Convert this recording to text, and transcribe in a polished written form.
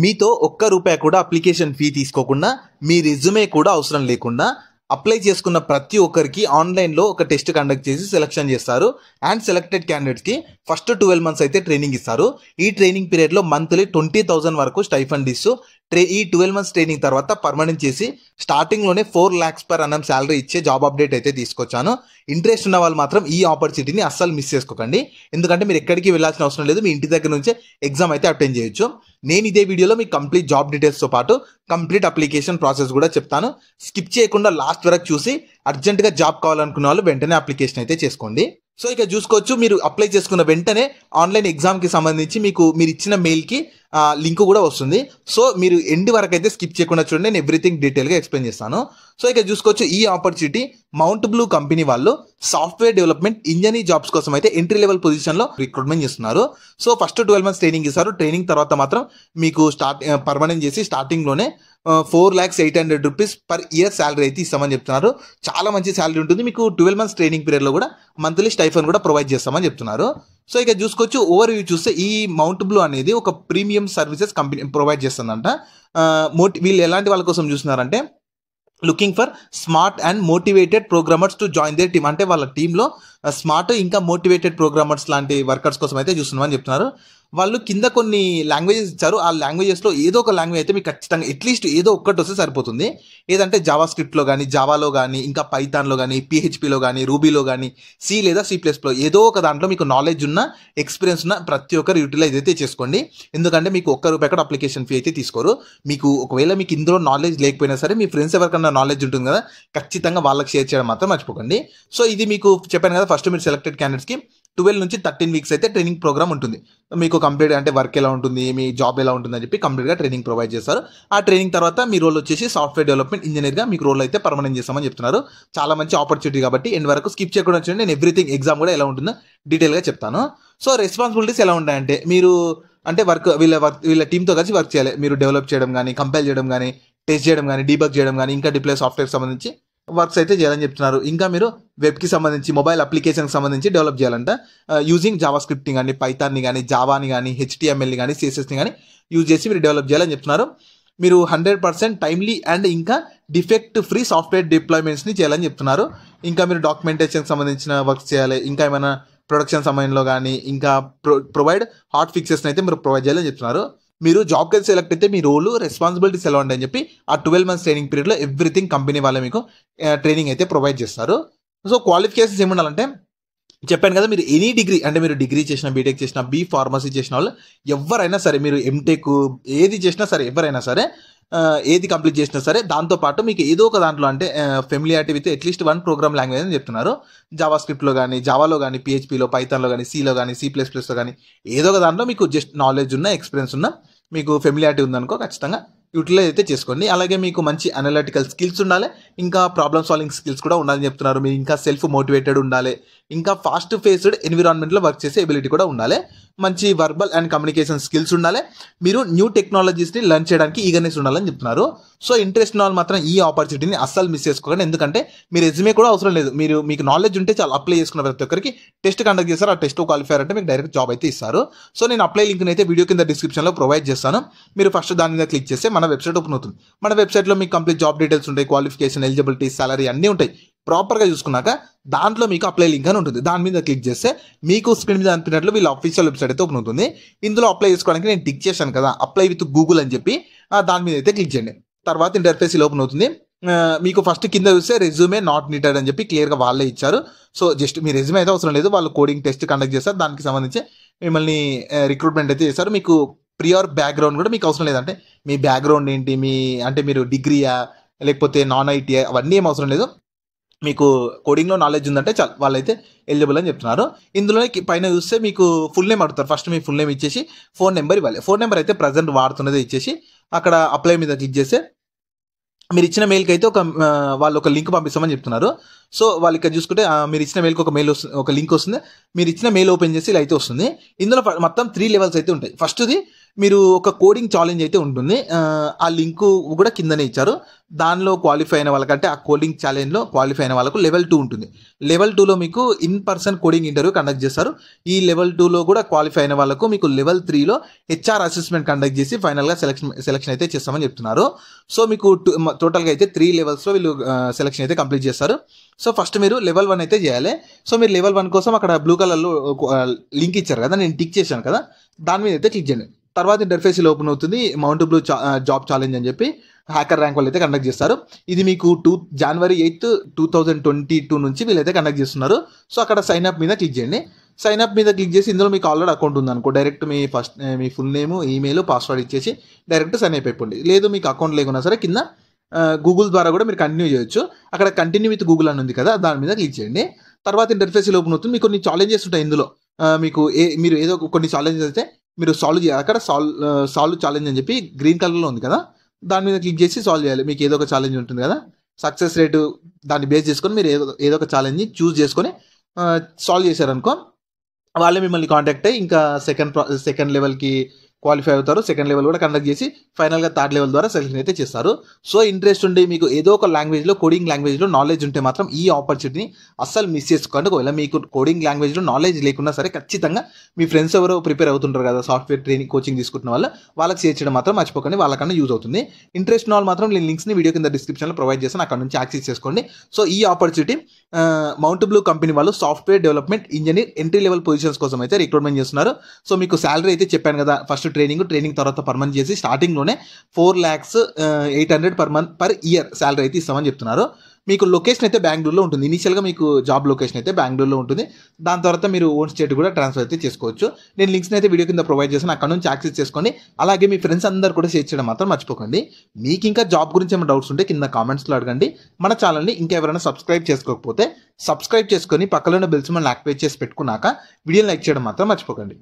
మీతో ఒక్క రూపాయి కూడా అప్లికేషన్ ఫీ తీసుకోకుండా మీ రెజ్యూమే కూడా అవసరం లేకుండా అప్లై చేసుకున్న ప్రతి ఒక్కరికి ఆన్లైన్లో ఒక టెస్ట్ కండక్ట్ చేసి సెలెక్షన్ చేస్తారు. అండ్ సెలెక్టెడ్ క్యాండిడేట్స్కి ఫస్ట్ 12 months అయితే ట్రైనింగ్ ఇస్తారు. ఈ ట్రైనింగ్ పీరియడ్లో మంత్లీ 20,000 వరకు స్టైఫండ్ ఇస్తూ ఈ 12 months ట్రైనింగ్ తర్వాత పర్మనెంట్ చేసి స్టార్టింగ్లోనే 4 lakhs per annum శాలరీ ఇచ్చే జాబ్ అప్డేట్ అయితే తీసుకొచ్చాను. ఇంట్రెస్ట్ ఉన్న వాళ్ళు మాత్రం ఈ ఆపర్చునిటీని అస్సలు మిస్ చేసుకోకండి. ఎందుకంటే మీరు ఎక్కడికి వెళ్ళాల్సిన అవసరం లేదు, మీ ఇంటి దగ్గర నుంచే ఎగ్జామ్ అయితే అటెండ్ చేయొచ్చు. నేను ఇదే వీడియోలో మీకు కంప్లీట్ జాబ్ డీటెయిల్స్తో పాటు కంప్లీట్ అప్లికేషన్ ప్రాసెస్ కూడా చెప్తాను. స్కిప్ చేయకుండా లాస్ట్ వరకు చూసి అర్జెంటుగా జాబ్ కావాలనుకున్న వాళ్ళు వెంటనే అప్లికేషన్ అయితే చేసుకోండి. సో ఇక చూసుకోవచ్చు, మీరు అప్లై చేసుకున్న వెంటనే ఆన్లైన్ ఎగ్జామ్కి సంబంధించి మీరు ఇచ్చిన మెయిల్కి లింక్ కూడా వస్తుంది. సో మీరు ఎండ్ వరకు అయితే స్కిప్ చేయకుండా చూడండి, నేను ఎవ్రీథింగ్ డీటెయిల్గా ఎక్స్ప్లెయిన్ చేస్తాను. సో ఇక చూసుకోవచ్చు, ఈ ఆపర్చునిటీ మౌంట్ బ్లూ కంపెనీ వాళ్ళు సాఫ్ట్వేర్ డెవలప్మెంట్ ఇంజనీర్ జాబ్స్ కోసం అయితే ఎంట్రీ లెవెల్ పొజిషన్లో రిక్రూట్మెంట్ చేస్తున్నారు. సో ఫస్ట్ 12 months ట్రైనింగ్ ఇస్తారు. ట్రైనింగ్ తర్వాత మాత్రం మీకు పర్మనెంట్ చేసి స్టార్టింగ్లోనే 4,800,000 rupees per year శాలరీ అయితే ఇస్తామని చెప్తున్నారు. చాలా మంచి శాలరీ ఉంటుంది. మీకు 12 months ట్రైనింగ్ పీరియడ్లో కూడా మంత్లీ స్టైఫండ్ కూడా ప్రొవైడ్ చేస్తామని చెప్తున్నారు. సో ఇక చూసుకోవచ్చు, ఓవర్ వ్యూ చూస్తే ఈ మౌంట్ బ్లూ అనేది ఒక ప్రీమియం సర్వీసెస్ కంపెనీ ప్రొవైడ్ చేస్తుందంట. వీళ్ళు ఎలాంటి వాళ్ళ కోసం చూస్తున్నారంటే looking for smart and motivated programmers to join their team. అంటే వాళ్ళ టీంలో స్మార్ట్ ఇంకా మోటివేటెడ్ ప్రోగ్రామర్స్ లాంటి వర్కర్స్ కోసం అయితే చూస్తున్నామని చెప్తున్నారు. వాళ్ళు కింద కొన్ని లాంగ్వేజెస్ ఇచ్చారు. ఆ లాంగ్వేజెస్లో ఏదో ఒక లాంగ్వేజ్ అయితే మీకు ఖచ్చితంగా అట్లీస్ట్ ఏదో ఒక్కటి వస్తే సరిపోతుంది. ఏదంటే జావా స్క్రిప్ట్లో కానీ, జావాలో కానీ, ఇంకా పైథాన్లో కానీ, PHPలో కానీ, రూబీలో కానీ, సి లేదా C++లో ఏదో ఒక దాంట్లో మీకు నాలెడ్జ్ ఉన్న, ఎక్స్పీరియన్స్ ఉన్న ప్రతి ఒక్కరు యూటిలైజ్ అయితే చేసుకోండి. ఎందుకంటే మీకు ఒక్క రూపాయి కూడా అప్లికేషన్ ఫీ అయితే తీసుకోరు. మీకు ఒకవేళ మీకు ఇందులో నాలెడ్జ్ లేకపోయినా సరే మీ ఫ్రెండ్స్ ఎవరికన్నా నాలెడ్జ్ ఉంటుంది కదా, ఖచ్చితంగా వాళ్ళకి షేర్ చేయడం మాత్రం మర్చిపోకండి. సో ఇది మీకు చెప్పాను కదా, ఫస్ట్ మీరు సెలెక్టెడ్ క్యాండిడేట్స్కి 12 నుంచి 13 weeks అయితే ట్రైనింగ్ ప్రోగ్రామ్ ఉంటుంది. మీకు కంప్లీట్ అంటే వర్క్ ఎలా ఉంటుంది, మీ జాబ్ ఎలా ఉంటుంది అని చెప్పి కంప్లీట్గా ట్రైనింగ్ ప్రొవైడ్ చేస్తారు. ఆ ట్రైనింగ్ తర్వాత మీ రోల్ వచ్చేసి సాఫ్ట్వేర్ డెవలప్మెంట్ ఇంజనీర్గా మీకు రోల్ అయితే పర్మనెంట్ చేస్తామని చెప్తున్నారు. చాలా మంచి ఆపర్చునిటీ కాబట్టి ఎండ్ వరకు స్కిప్ చేయకుండా వచ్చి నేను ఎవ్రీథింగ్ ఎగ్జామ్ కూడా ఎలా ఉంటుందో డీటెయిల్గా చెప్తాను. సో రెస్పాన్సిబిలిటీస్ ఎలా ఉంటాయంటే మీరు అంటే వీళ్ళ టీంతో కలిసి వర్క్ చేయాలి. మీరు డెవలప్ చేయడం కానీ, కంపైల్ చేయడం కానీ, టెస్ట్ చేయడం కానీ, డీబగ్ చేయడం కానీ, ఇంకా డిప్లాయ్ సాఫ్ట్వేర్ సంబంధించి వర్క్స్ అయితే చేయాలని చెప్తున్నారు. ఇంకా మీరు వెబ్కి సంబంధించి, మొబైల్ అప్లికేషన్కి సంబంధించి డెవలప్ చేయాలంట. యూజింగ్ జావా స్క్రిప్టింగ్ కానీ, పైథాన్ని కానీ, జావాని కానీ, HTMLని కానీ, CSSని కానీ యూజ్ చేసి మీరు డెవలప్ చేయాలని చెప్తున్నారు. మీరు 100% టైమ్లీ అండ్ ఇంకా డిఫెక్ట్ ఫ్రీ సాఫ్ట్వేర్ డిప్లాయ్మెంట్స్ని చేయాలని చెప్తున్నారు. ఇంకా మీరు డాక్యుమెంటేషన్కి సంబంధించిన వర్క్స్ చేయాలి. ఇంకా ఏమైనా ప్రొడక్షన్ సమయంలో కానీ, ఇంకా ప్రొవైడ్ హాట్ ఫిక్సెస్ని అయితే మీరు ప్రొవైడ్ చేయాలని చెప్తున్నారు. మీరు జాబ్కి వెళ్ళి సెలెక్ట్ అయితే మీ రోలు, రెస్పాన్సిబిలిటీస్ ఎలా ఉంటాయని చెప్పి ఆ 12 months ట్రైనింగ్ పీరియడ్లో ఎవ్రీథింగ్ కంపెనీ వాళ్ళే మీకు ట్రైనింగ్ అయితే ప్రొవైడ్ చేస్తారు. సో క్వాలిఫికేషన్స్ ఏముండాలంటే చెప్పాను కదా, మీరు ఎనీ డిగ్రీ అంటే మీరు డిగ్రీ చేసిన, బీటెక్ చేసిన, ఫార్మసీ చేసిన వాళ్ళు ఎవరైనా సరే, మీరు ఎంటెక్ ఏది చేసినా సరే, ఎవరైనా సరే, ఏది కంప్లీట్ చేసినా సరే, దాంతోపాటు మీకు ఏదో ఒక దాంట్లో అంటే familiarity with at least 1 program language అని చెప్తున్నారు. జావా స్క్రిప్ట్లో కానీ, జావాలో కానీ, PHPలో, పైథాన్లో కానీ, సిలో కానీ, C++లో కానీ ఏదో ఒక దాంట్లో మీకు జస్ట్ నాలెడ్జ్ ఉన్న, ఎక్స్పీరియన్స్ ఉన్న, మీకు ఫెమిలియారిటీ ఉందనుకో ఖచ్చితంగా యూటిలైజ్ అయితే చేసుకోండి. అలాగే మీకు మంచి అనలిటికల్ స్కిల్స్ ఉండాలి, ఇంకా ప్రాబ్లమ్ సాల్వింగ్ స్కిల్స్ కూడా ఉండాలని చెప్తున్నారు. మీరు ఇంకా సెల్ఫ్ మోటివేటెడ్ ఉండాలి, ఇంకా ఫాస్ట్ ఫేస్డ్ ఎన్విరాన్మెంట్లో వర్క్ చేసే ఎబిలిటీ కూడా ఉండాలి, మంచి వర్బల్ అండ్ కమ్యూనికేషన్ స్కిల్స్ ఉండాలి, మీరు న్యూ టెక్నాలజీస్ని లర్న్ చేయడానికి ఈగర్నెస్ ఉండాలని చెప్తున్నారు. సో ఇంట్రెస్ట్ ఉన్న వాళ్ళు మాత్రం ఈ ఆపర్చునిటీని అస్సలు మిస్ చేసుకోకండి. ఎందుకంటే మీ రెజ్యూమే కూడా అవసరం లేదు, మీకు నాలెడ్జ్ ఉంటే చాలా అప్లై చేసుకున్న ప్రతి ఒక్కరికి టెస్ట్ కండక్ట్ చేస్తారు. ఆ టెస్ట్ క్వాలిఫైర్ అంటే మీకు డైరెక్ట్ జాబ్ అయితే ఇస్తారు. సో నేను అప్లై లింక్ని అయితే వీడియో కింద డిస్క్రిప్షన్లో ప్రొవైడ్ చేస్తాను. మీరు ఫస్ట్ దాని మీద క్లిక్ చేస్తే మన వెబ్సైట్ ఓపెన్ అవుతుంది. మన వెబ్సైట్లో మీకు కంప్లీట్ జాబ్ డీటెయిల్స్ ఉంటాయి, క్వాలిఫికేషన్, ఎలిజిబిలిటీ, సాలరీ అన్నీ ఉంటాయి. ప్రాపర్గా చూసుకున్నాక దాంట్లో మీకు అప్లై లింక్ అని ఉంటుంది. దాని మీద క్లిక్ చేస్తే మీకు స్క్రీన్ మీద అనిపినట్లు వీళ్ళ అఫీషియల్ వెబ్సైట్ అయితే ఓపెన్ అవుతుంది. ఇందులో అప్లై చేసుకోవడానికి నేను టిక్ చేశాను కదా, అప్లై విత్ గూగుల్ అని చెప్పి దాని మీద అయితే క్లిక్ చేయండి. తర్వాత ఇంటర్ఫేస్ ఓపెన్ అవుతుంది. మీకు ఫస్ట్ కింద చూస్తే రెజ్యూమే నాట్ నీటెడ్ అని చెప్పి క్లియర్గా వాళ్ళే ఇచ్చారు. సో జస్ట్ మీ రెజ్యూమే అయితే అవసరం లేదు, వాళ్ళు కోడింగ్ టెస్ట్ కండక్ట్ చేస్తారు. దానికి సంబంధించి మిమ్మల్ని రిక్రూట్మెంట్ అయితే చేస్తారు. మీకు ప్రియర్ బ్యాక్గ్రౌండ్ కూడా మీకు అవసరం లేదంటే మీ బ్యాక్గ్రౌండ్ ఏంటి, అంటే మీరు డిగ్రీయా లేకపోతే నాన్ ఐటీఐ అవన్నీ ఏం అవసరం లేదు, మీకు కోడింగ్లో నాలెడ్జ్ ఉందంటే చాలు, వాళ్ళైతే ఎలిజిబుల్ అని చెప్తున్నారు. ఇందులోనే పైన చూస్తే మీకు ఫుల్ నేమ్ అడుగుతారు. ఫస్ట్ మీ ఫుల్ నేమ్ ఇచ్చేసి ఫోన్ నెంబర్ ఇవ్వాలి. ఫోన్ నెంబర్ అయితే ప్రజెంట్ వాడుతున్నదే ఇచ్చేసి అక్కడ అప్లై మీద క్లిక్ చేస్తే మీరు ఇచ్చిన మెయిల్కి అయితే వాళ్ళు ఒక లింక్ పంపిస్తామని చెప్తున్నారు. సో వాళ్ళు ఇక్కడ చూసుకుంటే మీరు ఇచ్చిన మెయిల్కి ఒక లింక్ వస్తుంది. మీరు ఇచ్చిన మెయిల్ ఓపెన్ చేసి ఇలా అయితే వస్తుంది. ఇందులో మొత్తం 3 levels అయితే ఉంటాయి. ఫస్ట్ది మీరు ఒక కోడింగ్ ఛాలెంజ్ అయితే ఉంటుంది. ఆ లింకు కూడా కిందనే ఇచ్చారు. దానిలో క్వాలిఫై అయిన వాళ్ళకంటే ఆ కోడింగ్ ఛాలెంజ్లో క్వాలిఫై అయిన వాళ్ళకు లెవెల్ 2 ఉంటుంది. లెవెల్ 2లో మీకు in person coding interview conduct చేస్తారు. ఈ లెవెల్ 2లో కూడా క్వాలిఫై అయిన వాళ్ళకు మీకు లెవెల్ 3లో హెచ్ఆర్ అసెస్మెంట్ కండక్ట్ చేసి ఫైనల్గా సెలక్షన్ అయితే చేస్తామని చెప్తున్నారు. సో మీకు టోటల్గా అయితే 3 లెవెల్స్లో వీళ్ళు సెలక్షన్ అయితే కంప్లీట్ చేస్తారు. సో ఫస్ట్ మీరు లెవెల్ 1 అయితే చేయాలి. సో మీరు లెవెల్ 1 కోసం అక్కడ బ్లూ కలర్లో లింక్ ఇచ్చారు కదా, నేను టిక్ చేశాను కదా, దాని మీద అయితే క్లిక్ చేయండి. తర్వాత ఇంటర్ఫేస్ ఇలా ఓపెన్ అవుతుంది. మౌంట్ బ్లూ జాబ్ ఛాలెంజ్ అని చెప్పి హ్యాకర్ ర్యాంక్ వాళ్ళు అయితే కండక్ట్ చేస్తారు. ఇది మీకు January 8, 2022 నుంచి వీళ్ళైతే కండక్ట్ చేస్తున్నారు. సో అక్కడ సైన్ అప్ మీద క్లిక్ చేయండి. సైన్ అప్ మీద క్లిక్ చేసి ఇందులో మీకు ఆల్రెడీ అకౌంట్ ఉంది అనుకో, డైరెక్ట్ మీ ఫుల్ నేమ్, ఈమెయిల్, పాస్వర్డ్ ఇచ్చేసి డైరెక్ట్ సైన్ అప్ అయిపోండి. లేదు మీకు అకౌంట్ లేకున్నా సరే కింద గూగుల్ ద్వారా కూడా మీరు కంటిన్యూ చేయొచ్చు. అక్కడ కంటిన్యూ విత్ గూగుల్ అని ఉంది కదా, దాని మీద క్లిక్ చేయండి. తర్వాత ఇంటర్ఫేస్ ఓపెన్ అవుతుంది. మీకు కొన్ని ఛాలెంజెస్ ఉంటాయి ఇందులో. మీకు మీరు ఏదో కొన్ని ఛాలెంజెస్ అయితే మీరు సాల్వ్ చేయాలి. అక్కడ సాల్వ్ ఛాలెంజ్ అని చెప్పి గ్రీన్ కలర్లో ఉంది కదా, దాని మీద క్లిక్ చేసి సాల్వ్ చేయాలి. మీకు ఏదో ఒక ఛాలెంజ్ ఉంటుంది కదా, సక్సెస్ రేటు దాన్ని బేస్ చేసుకొని మీరు ఏదో ఒక ఛాలెంజ్ని చూస్ చేసుకొని సాల్వ్ చేశారనుకో, వాళ్ళే మిమ్మల్ని కాంటాక్ట్ అయ్యి ఇంకా సెకండ్ లెవెల్కి క్వాలిఫై అవుతారు. సెకండ్ లెవెల్ కూడా కండక్ట్ చేసి ఫైనల్గా థర్డ్ లెవెల్ ద్వారా సెలెక్షన్ అయితే చేస్తారు. సో ఇంట్రెస్ట్ ఉండి మీకు ఏదో ఒక లాంగ్వేజ్లో, కోడింగ్ లాంగ్వేజ్లో నాలెడ్జ్ ఉంటే మాత్రం ఈ ఆపర్చునిటీని అస్సలు మిస్ చేసుకోండి. ఒకవేళ మీకు కోడింగ్ లాంగ్వేజ్లో నాలెడ్జ్ లేకున్నా సరే ఖచ్చితంగా మీ ఫ్రెండ్స్ ఎవరో ప్రిపేర్ అవుతుంటారు కదా, సాఫ్ట్వేర్ ట్రైనింగ్ కోచింగ్ తీసుకుంటున్న వాళ్ళకి షేర్ చేయడం మాత్రం మర్చిపోకండి, వాళ్ళకన్నా యూజ్ అవుతుంది. ఇంట్రెస్ట్ ఉన్న వాళ్ళు మాత్రం నేను లింక్స్ని వీడియో కింద డిస్క్రిప్షన్లో ప్రొవైడ్ చేస్తాను, అక్కడ నుంచి యాక్సెస్ చేసుకోండి. సో ఈ ఆపర్చునిటీ మౌంట్ బ్లూ కంపెనీ వాళ్ళు software development engineer entry level positions కోసం అయితే రిక్రూట్మెంట్ చేస్తున్నారు. సో మీకు శాలరీ అయితే చెప్పాను కదా, ఫస్ట్ ట్రైనింగ్ తర్వాత పర్ మంత్ చేసి స్టార్టింగ్లోనే 4,800,000 per month per year salary అయితే ఇస్తామని చెప్తున్నారు. మీకు లొకేషన్ అయితే బెంగళూరులో ఉంటుంది. ఇనిషియల్గా మీకు జాబ్ లొకేషన్ అయితే బెంగళూరులో ఉంటుంది. దాని తర్వాత మీరు ఓన్ స్టేట్ కూడా ట్రాన్స్ఫర్ అయితే చేసుకోవచ్చు. నేను లింక్స్ని అయితే వీడియో కింద ప్రొవైడ్ చేస్తాను, అక్కడ నుంచి యాక్సెస్ చేసుకోండి. అలాగే మీ ఫ్రెండ్స్ అందరు కూడా షేర్ చేయడం మాత్రం మర్చిపోకండి. మీకు ఇంకా జాబ్ గురించి ఏమైనా డౌట్స్ ఉంటే కింద కామెంట్స్లో అడగండి. మన ఛానల్ని ఇంకా ఎవరైనా సబ్స్క్రైబ్ చేసుకోకపోతే సబ్స్క్రైబ్ చేసుకొని పక్కలోనే బెల్ సింబల్ని యాక్టివేట్ చేసి పెట్టుకున్నాక వీడియోని లైక్ చేయడం మాత్రం మర్చిపోకండి.